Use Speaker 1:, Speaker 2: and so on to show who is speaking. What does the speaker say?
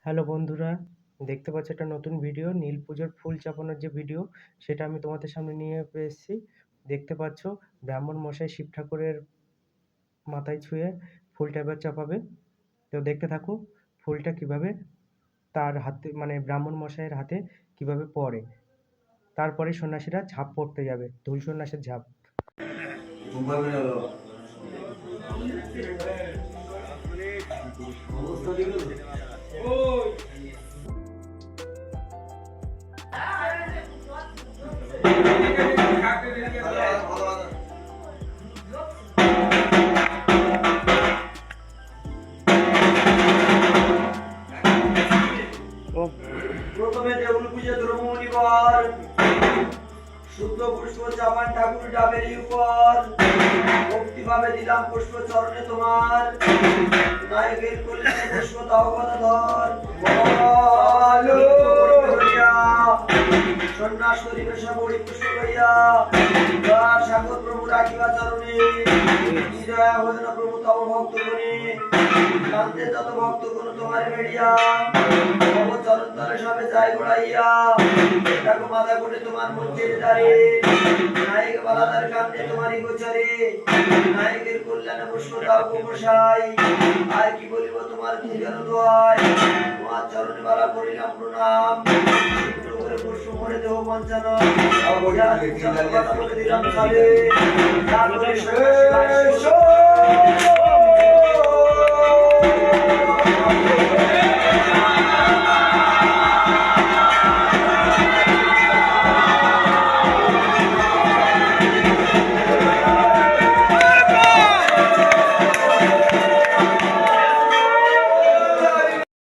Speaker 1: Hello বন্ধুরা, দেখতে পাচ্ছ একটা নতুন ভিডিও নীল পুজোর ফুল চাপানোর যে ভিডিও সেটা আমি তোমাদের সামনে নিয়ে এসেছি। দেখতে পাচ্ছ ব্রাহ্মণ মশাই শিব ঠাকুরের মাথায় ছুঁয়ে ফুলটা এবার চাপাবে। তো দেখতে থাকো ফুলটা কিভাবে তার হাতে মানে ব্রাহ্মণ মশাইয়ের হাতে কিভাবে পড়ে। তারপরে সন্ন্যাসীরা ঝাঁপ পড়তে যাবে, ধুল সন্ন্যাসের ঝাঁপ।
Speaker 2: প্রথমে দেউল পূজা দ্রৌপদীবার শুদ্ধ পুষ্প চাপান ঠাকুর ডাবের উপর ভক্তিভাবে দিলাম পুষ্প চরণে তোমার নায়কের কল্যাণে পুষ্প দাও গদাধর বলো সন্ন্যাস পরিবেশা বড়ি পুষ্প লইয়া সাগর প্রভু রাখিবা চরণে হৃদয়া ভজন প্রভু তব ভক্ত গুণে কান্তে যত ভক্ত গুণ তোমার বেড়িয়া তব চরণ তলে সবে যাই গোড়াইয়া দেখো মাথা কোটে তোমার মঞ্চের দ্বারে নায়ক বালাদার কান্দে তোমারই গোচরে নায়কের কল্যাণে পুষ্প দাও গোসাই আর কি বলিব তোমার দিগের দোয়াই তোমার চরণে বালা করিলাম প্রণাম করে পুষ্প করে দেহ মঞ্চানো দিলাম ছাড়ে তারপরে